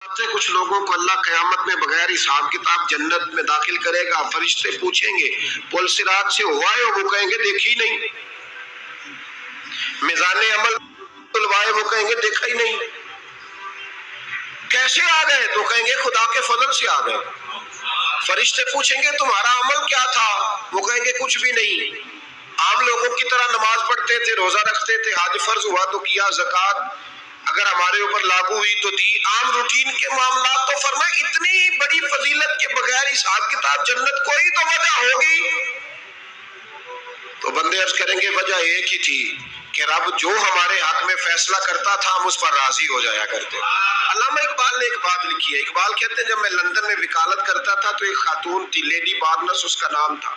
کچھ لوگوں کو اللہ قیامت میں بغیر حساب کتاب جنت میں داخل کرے گا. فرشتے پوچھیں گے پل صراط سے ہوا ہے؟ وہ کہیں گے دیکھی نہیں. میزان عمل تلوائے؟ وہ کہیں گے دیکھا ہی نہیں. کیسے آ گئے؟ تو کہیں گے خدا کے فضل سے آ گئے. فرشتے پوچھیں گے تمہارا عمل کیا تھا؟ وہ کہیں گے کچھ بھی نہیں. عام لوگوں کی طرح نماز پڑھتے تھے، روزہ رکھتے تھے، حج فرض ہوا تو کیا، زکوٰۃ اگر ہمارے اوپر لاگو ہوئی تو دی، عام روٹین کے معاملات. تو فرمایا اتنی بڑی فضیلت کے بغیر حساب کتاب جنت، کوئی تو وجہ ہوگی. تو بندے عرض کریں گے وجہ ایک ہی تھی کہ رب جو ہمارے حق میں فیصلہ کرتا تھا ہم اس پر راضی ہو جایا کرتے. علامہ اقبال نے ایک بات لکھی ہے. اقبال کہتے ہیں جب میں لندن میں وکالت کرتا تھا تو ایک خاتون تھی، لیڈی بارنس اس کا نام تھا.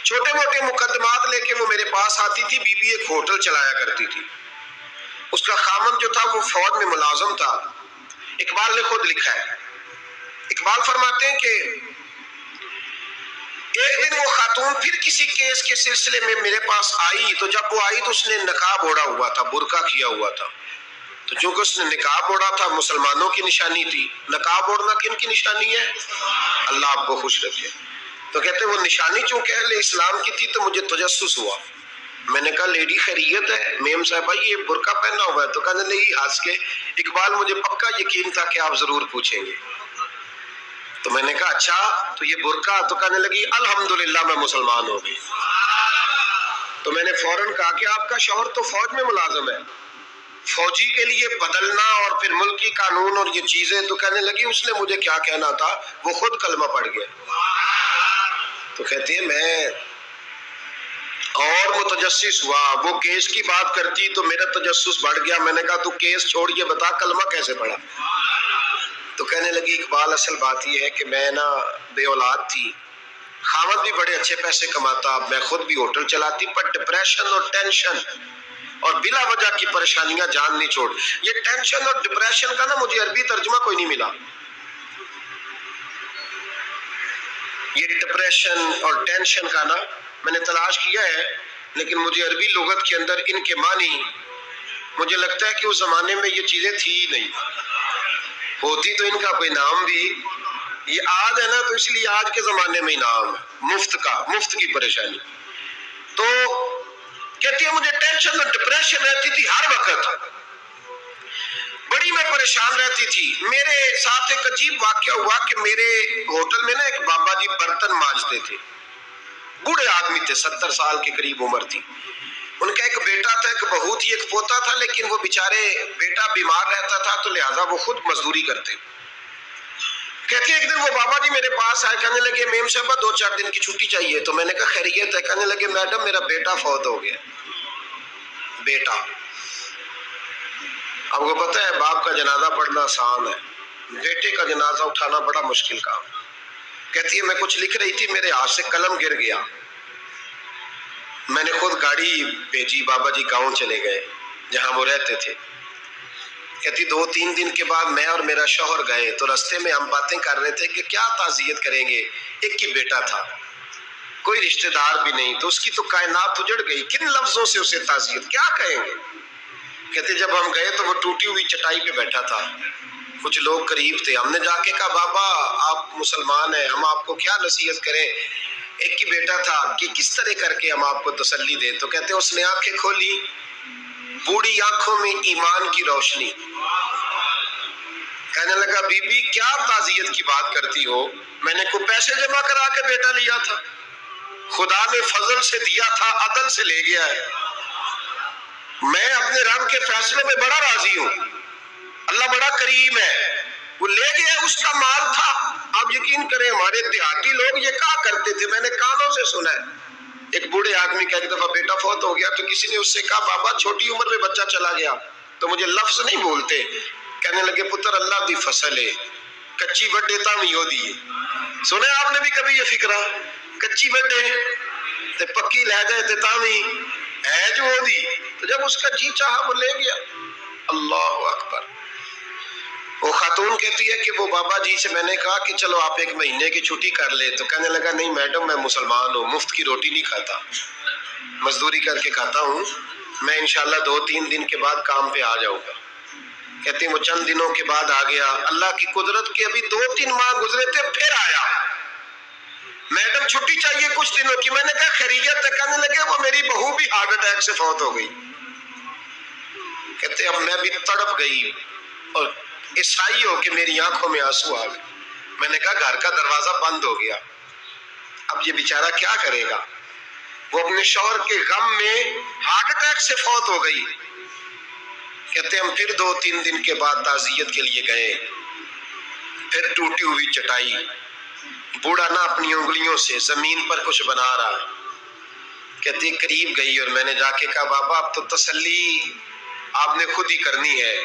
چھوٹے موٹے مقدمات لے کے وہ میرے پاس آتی تھی. بی بی ایک ہوٹل چلایا کرتی تھی. اس کا خامن جو تھا وہ فوج میں ملازم تھا. اقبال نے خود لکھا ہے. اقبال فرماتے ہیں کہ ایک دن وہ خاتون پھر کسی کیس کے سلسلے میں میرے پاس آئی. تو جب وہ آئی تو اس نے نقاب اوڑھا ہوا تھا، برقع کیا ہوا تھا. تو چونکہ اس نے نقاب اوڑھا تھا مسلمانوں کی نشانی تھی. نقاب اوڑھنا کن کی نشانی ہے؟ اللہ آپ کو خوش رکھے. تو کہتے وہ نشانی چونکہ اہل اسلام کی تھی تو مجھے تجسس ہوا. میں نے کہا لیڈی خیریت ہے؟ میم صاحبہ یہ برقع پہنا ہوا ہے. تو کہنے لگی ہنس کے اقبال مجھے پکا یقین تھا کہ آپ ضرور پوچھیں گے. تو میں نے کہا اچھا تو یہ برقع؟ تو کہنے لگی الحمدللہ میں مسلمان ہو گئی. تو میں نے فوراً کہا کہ آپ کا شوہر تو فوج میں ملازم ہے، فوجی کے لیے بدلنا اور پھر ملکی قانون اور یہ چیزیں. تو کہنے لگی اس نے مجھے کیا کہنا تھا، وہ خود کلمہ پڑھ گیا. تو کہتی ہے میں اور متجسس ہوا. وہ کیس کی بات کرتی تو میرا تجسس بڑھ گیا. میں نے کہا تو کیس چھوڑ کے بتا کلمہ کیسے پڑھا. تو کہنے لگی اقبال اصل بات یہ ہے کہ میں نا بے اولاد تھی، خاوند بھی بڑے اچھے پیسے کماتا، میں خود بھی ہوٹل چلاتی، پر ڈپریشن اور ٹینشن اور بلا وجہ کی پریشانیاں جان نہیں چھوڑ. یہ ٹینشن اور ڈپریشن کا نا مجھے عربی ترجمہ کوئی نہیں ملا. یہ ڈپریشن اور ٹینشن کا نا میں نے تلاش کیا ہے لیکن مجھے عربی لغت کے اندر ان کے معنی مجھے لگتا ہے کہ اس زمانے میں یہ چیزیں تھی ہی نہیں. ہوتی تو ان کا کوئی نام بھی، یہ آج ہے نا تو اس لیے آج کے زمانے میں ہی نام ہے مفت کا، مفت کی پریشانی. تو کہتی ہے مجھے ٹینشن اور ڈپریشن رہتی تھی ہر وقت، بڑی میں پریشان رہتی تھی. میرے ساتھ ایک عجیب واقعہ ہوا کہ میرے ہوٹل میں نا ایک بابا جی برتن مانجتے تھے، بوڑھے آدمی تھے، 70 سال کے قریب عمر تھی. ان کا ایک بیٹا تھا، ایک بہو تھی، ایک پوتا تھا، لیکن وہ بیچارے بیٹا بیمار رہتا تھا تو لہٰذا وہ خود مزدوری کرتے. کہتے ایک دن وہ بابا جی میرے پاس آئے، کہنے لگے میم صاحبہ 2-4 دن کی چھٹی چاہیے. تو میں نے کہا خیریت ہے؟ کہنے لگے میڈم میرا بیٹا فوت ہو گیا. بیٹا، اب کو پتہ ہے باپ کا جنازہ پڑھنا آسان ہے، بیٹے کا جنازہ اٹھانا بڑا مشکل کام. کہتی ہے میں کچھ لکھ رہی تھی، میرے ہاتھ سے قلم گر گیا. میں نے خود گاڑی بھیجی، بابا جی گاؤں چلے گئے جہاں وہ رہتے تھے. کہتی 2-3 دن کے بعد میں اور میرا شوہر گئے تو رستے میں ہم باتیں کر رہے تھے کہ کیا تعزیت کریں گے. ایک ہی بیٹا تھا، کوئی رشتہ دار بھی نہیں، تو اس کی تو کائنات اجڑ گئی، کن لفظوں سے اسے تعزیت کیا کہیں گے. کہتے جب ہم گئے تو وہ ٹوٹی ہوئی چٹائی پہ بیٹھا تھا، کچھ لوگ قریب تھے. ہم نے جا کے کہا بابا آپ مسلمان ہیں، ہم آپ کو کیا نصیحت کریں، ایک ہی بیٹا تھا، کہ کس طرح کر کے ہم آپ کو تسلی دیں. تو کہتے اس نے آنکھیں کھولی، بوڑھی آنکھوں میں ایمان کی روشنی. کہنے لگا بی بی کیا تعزیت کی بات کرتی ہو، میں نے کوئی پیسے جمع کرا کے بیٹا لیا تھا، خدا نے فضل سے دیا تھا، عدل سے لے گیا ہے. میں اپنے رب کے فیصلے میں بڑا راضی ہوں، اللہ بڑا کریم ہے، وہ لے گیا، اس کا مال تھا. آپ یقین کریں ہمارے دیہاتی لوگ یہ کہا کرتے تھے، میں نے کانوں سے سنا ہے. ایک بوڑھے آدمی کا ایک دفعہ بیٹا فوت ہو گیا تو کسی نے اس سے کہا بابا چھوٹی عمر میں بچہ چلا گیا تو مجھے لفظ نہیں بولتے. کہنے لگے پتر اللہ دی فصل ہے، کچی بڈے تا نہیں ہو دی. سنے آپ نے بھی کبھی یہ فکرہ، کچی بڈے تے پکی لے جائے تے تاوی ہے جو ہو دی. تو جب اس کا جی چاہا وہ لے گیا. اللہ اکبر. وہ خاتون کہتی ہے کہ وہ بابا جی سے میں نے کہا کہ چلو آپ 1 مہینے کی چھٹی کر لے. تو کہنے لگا نہیں میڈم میں مسلمان ہوں، مفت کی روٹی نہیں کھاتا، مزدوری کر کے کھاتا ہوں، میں انشاءاللہ 2-3 دن کے بعد کام پہ آ جاؤں گا. کہتے ہیں وہ چند دنوں کے بعد آ گیا، اللہ کی قدرت کے ابھی 2-3 ماہ گزرے تھے پھر آیا، میڈم چھٹی چاہیے کچھ دنوں کی، میں نے کہا خیریت ہے؟ کہنے لگے وہ میری بہو بھی ہارٹ اٹیک سے فوت ہو گئی۔ کہتے اب میں بھی تڑپ گئی اور عیسائی ہو کہ میری آنکھوں میں آنسو آ گئے۔ میں نے کہا گھر کا دروازہ بند ہو گیا، اب یہ بیچارہ کیا کرے گا؟ وہ اپنے شوہر کے غم میں ہارٹ اٹیک سے فوت ہو گئی۔ کہتے ہم پھر 2-3 دن کے بعد تعزیت کے لیے گئے، پھر ٹوٹی ہوئی چٹائی، بوڑھا نہ اپنی انگلیوں سے زمین پر کچھ بنا رہا۔ کہتے قریب گئی اور میں نے جا کے کہا بابا اب تو تسلی آپ نے خود ہی کرنی ہے،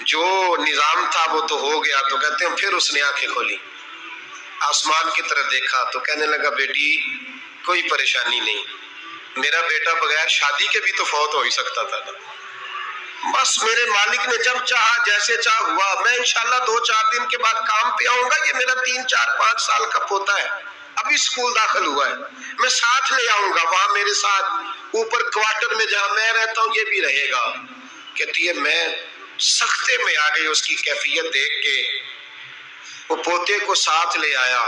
جو نظام تھا وہ تو ہو گیا۔ تو کہتے ہیں پھر اس نے آنکھیں کھولی، آسمان کی طرف دیکھا تو کہنے لگا بیٹی کوئی پریشانی نہیں، میرا بیٹا بغیر شادی کے بھی تو فوت ہو ہی سکتا تھا نا، بس میرے مالک نے جب چاہا جیسے چاہ ہوا، میں انشاءاللہ 2-4 دن کے بعد کام پہ آؤں گا، یہ میرا 3-4-5 سال کا پوتا ہے ابھی اسکول داخل ہوا ہے، میں ساتھ لے آؤں گا، وہاں میرے ساتھ اوپر کوارٹر میں جہاں میں رہتا ہوں یہ بھی رہے گا۔ کہتی ہے میں سختے میں آ گئی اس کی کیفیت دیکھ کے، وہ پوتے کو ساتھ لے آیا۔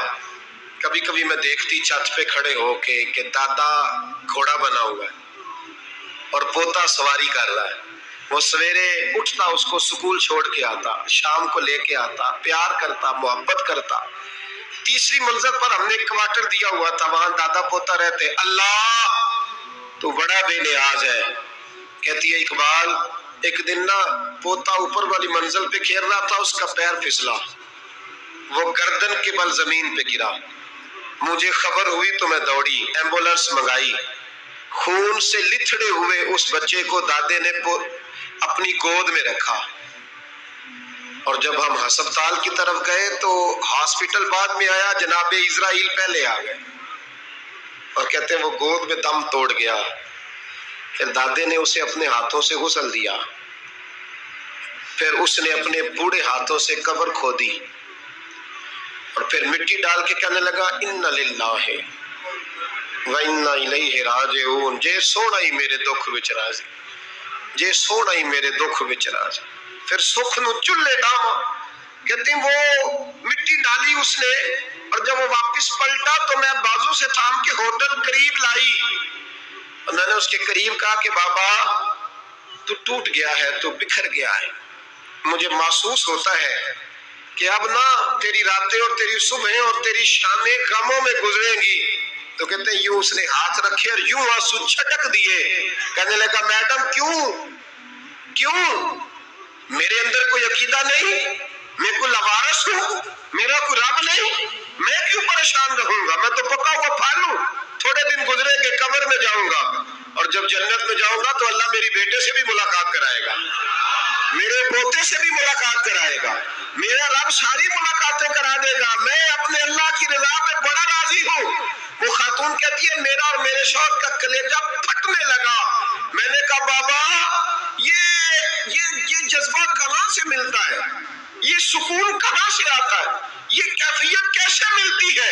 کبھی کبھی میں دیکھتی چھت پہ کھڑے ہو کے کہ دادا گھوڑا بنا ہوا ہے اور پوتا سواری کر رہا ہے، وہ سویرے اٹھتا اس کو سکول چھوڑ کے آتا، شام کو لے کے آتا، پیار کرتا، محبت کرتا۔ تیسری منزل پر ہم نے ایک کوارٹر دیا ہوا تھا، وہاں دادا پوتا رہتے۔ اللہ تو بڑا بے نیاز ہے۔ کہتی ہے اقبال ایک دن نا پوتا اوپر والی منزل پہ کھیل رہا تھا، اس کا پیر پھسلا، وہ گردن کے بل زمین پہ گرا، مجھے خبر ہوئی تو میں دوڑی، ایمبولینس منگائی، خون سے لتھڑے ہوئے اس بچے کو دادے نے اپنی گود میں رکھا، اور جب ہم ہسپتال کی طرف گئے تو ہاسپٹل بعد میں آیا، جناب اسرائیل پہلے آ گئے، اور کہتے ہیں وہ گود میں دم توڑ گیا۔ پھر دادے نے اسے اپنے ہاتھوں سے غسل دیا، پھر اس نے اپنے بوڑھے ہاتھوں سے قبر کھودی اور پھر مٹی ڈال کے کہنے لگا ان للہ و انا الیہ راجعون، جے سونا ہی میرے دکھ وچ راضی، جے سونا ہی میرے دکھ وچ راضی، پھر سکھ نو چلے ڈاواں۔ کہتے ہیں وہ مٹی ڈالی اس نے، اور جب وہ واپس پلٹا تو میں بازو سے تھام کے ہوٹل قریب لائی، اور میں نے اس کے قریب کہا کہ بابا تو ٹوٹ گیا ہے، تو بکھر گیا ہے، مجھے محسوس ہوتا ہے کہ اب نہ تیری راتیں اور تیری صبحیں اور تیری شامیں غموں میں گزریں گی۔ تو کہتے ہیں یوں اس نے ہاتھ رکھے اور یوں آنسو چھٹک دیے، کہنے لگا میڈم کیوں میرے اندر کوئی عقیدہ نہیں، میں کوئی لوارث ہوں، میرا کوئی رب نہیں، میں کیوں پریشان رہوں گا، میں تو پکا ہوا پھل ہوں، تھوڑے دن گزرے گے قبر میں جاؤں گا، اور جب جنت میں جاؤں گا تو اللہ میری بیٹے سے بھی ملاقات کرائے گا، میرے پوتے سے بھی ملاقات کرائے گا، میرا رب ساری ملاقاتیں کرا دے گا، میں اپنے اللہ کی رضا میں بڑا راضی ہوں۔ وہ خاتون کہتی ہے میرا اور میرے شوہر کا کلیجہ پھٹنے لگا، میں نے کہا بابا یہ جذبہ کہاں سے ملتا ہے، یہ سکون کہاں سے آتا ہے، یہ کیفیت کیسے ملتی ہے؟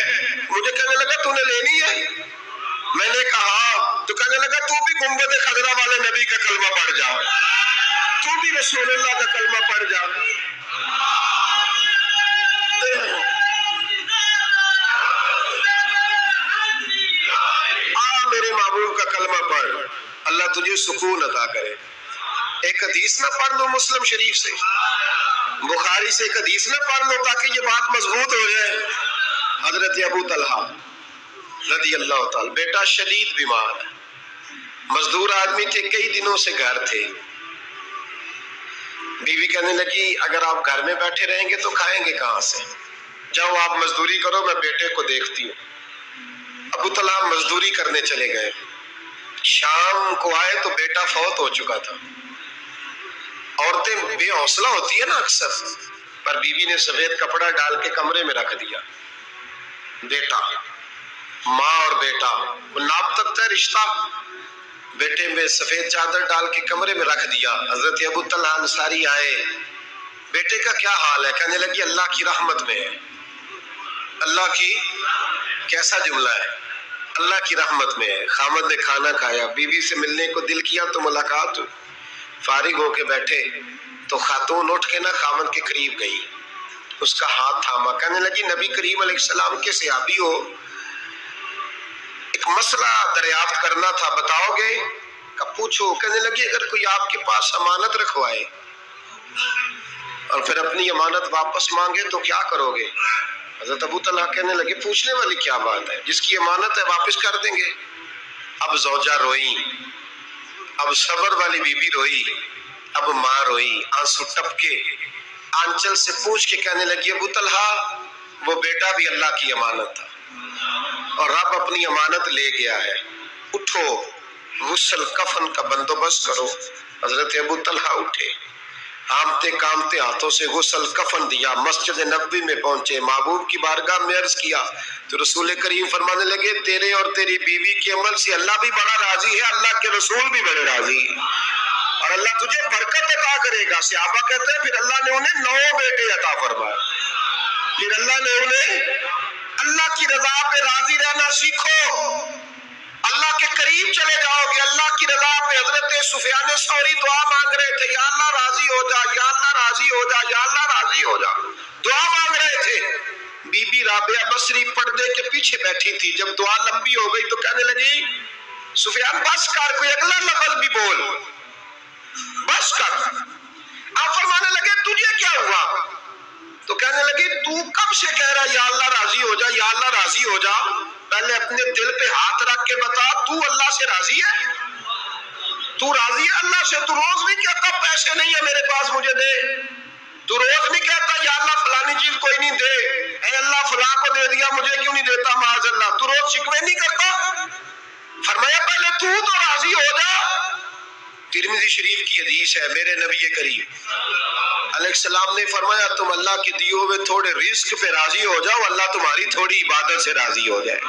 مجھے کہنے لگا تو نے لینی ہے؟ میں نے کہا، تو کہنے لگا تو بھی گنبد خضرا والے نبی کا کلمہ پڑھ جا، تو بھی رسول اللہ کا کلمہ پڑھ جا، میرے محبوب کا کلمہ پڑھ، اللہ تجھے سکون عطا کرے۔ ایک حدیث نہ پڑھ لو مسلم شریف سے، بخاری سے ایک حدیث نہ پڑھ لو تاکہ یہ بات مضبوط ہو جائے۔ حضرت ابو طلحہ رضی اللہ تعالی، بیٹا شدید بیمار، مزدور آدمی تھے، کئی دنوں سے گھر تھے، بیوی کہنے لگی اگر آپ گھر میں بیٹھے رہیں گے تو کھائیں گے کہاں سے، جاؤ آپ مزدوری کرو، میں بیٹے کو دیکھتی ہوں۔ ابو طلحہ مزدوری کرنے چلے گئے، شام کو آئے تو بیٹا فوت ہو چکا تھا۔ عورتیں بے حوصلہ ہوتی ہے نا اکثر، پر بیوی نے سفید کپڑا ڈال کے کمرے میں رکھ دیا، بیٹا، ماں اور بیٹا، وہ ناپ تک ہے رشتہ، بیٹے میں سفید چادر ڈال کے کمرے میں رکھ دیا۔ حضرت ابو طلحہ انصاری آئے، بیٹے کا کیا حال ہے؟ کہنے لگی اللہ کی رحمت میں ہے۔ اللہ کی، کیسا جملہ ہے، اللہ کی رحمت میں ہے۔ خامد نے کھانا کھایا، بیوی سے ملنے کو دل کیا تو ملاقات، فارغ ہو کے بیٹھے، تو خاتون اٹھ کے نا خاوند کے قریب گئی، اس کا ہاتھ تھاما، کہنے لگی نبی کریم علیہ السلام کے صحابی ہو، ایک مسئلہ دریافت کرنا تھا، بتاؤ گے؟ کہ پوچھو۔ کہنے لگی اگر کوئی آپ کے پاس امانت رکھوائے اور پھر اپنی امانت واپس مانگے تو کیا کرو گے؟ حضرت ابو طلحہ کہنے لگے پوچھنے والی کیا بات ہے، جس کی امانت ہے واپس کر دیں گے۔ اب زوجہ روئی، اب صبر والی بی بی روئی، اب ماں روئی، آنسو ٹپکے، آنچل سے پوچھ کے کہنے لگی ابو طلحہ وہ بیٹا بھی اللہ کی امانت تھا اور رب اپنی امانت لے گیا ہے، اٹھو غسل کفن کا بندوبست کرو۔ حضرت ابو طلحہ اٹھے، ہامتے کامتے ہاتھوں سے غسل کفن دیا، مسجد نبوی میں پہنچے، محبوب کی بارگاہ میں عرض کیا تو رسول کریم فرمانے لگے تیرے اور تیری بیوی کے عمل سے اللہ بھی بڑا راضی ہے، اللہ کے رسول بھی بڑے راضی ہیں اور اللہ تجھے برکت عطا کرے گا۔ صحابہ کہتے ہیں پھر اللہ نے انہیں 9 بیٹے عطا فرمائے، پھر اللہ نے انہیں اللہ کی رضا پہ راضی رہنا سیکھو، اللہ کے قریب چلے جاؤ گے، اللہ کی رضا پہ۔ حضرت سفیان ثوری دعا مانگ رہے تھے، یا اللہ راضی ہو جا، یا اللہ راضی ہو جا، یا اللہ راضی ہو جا، دعا مانگ رہے تھے۔ بی بی رابعہ بصری پردے کے پیچھے بیٹھی تھی، جب دعا لمبی ہو گئی تو کہنے لگی سفیان بس کر، کوئی اگلا لفظ بھی بول، بس کر۔ آپ فرمانے لگے تجھے کیا ہوا؟ تو کہنے لگی تو کب سے کہہ رہا یا اللہ راضی ہو جا، یا اللہ راضی ہو جا، پہلے اپنے دل پہ ہاتھ رکھ کے بتا تو اللہ سے راضی ہے؟ تو راضی ہے اللہ سے؟ تو روز نہیں کہتا پیسے نہیں ہے میرے پاس مجھے دے، تو روز نہیں کہتا یا اللہ فلانی چیز کوئی نہیں دے، اے اللہ فلاں کو دے دیا مجھے کیوں نہیں دیتا معاذ اللہ، تو روز شکوے نہیں کرتا؟ فرمایا پہلے تو راضی ہو جا۔ ترمذی شریف کی حدیث ہے، میرے نبی کریم علیہ السلام نے فرمایا تم اللہ کے دیے ہوئے تھوڑے رزق پہ راضی ہو جاؤ، اللہ تمہاری تھوڑی عبادت سے راضی ہو جائے۔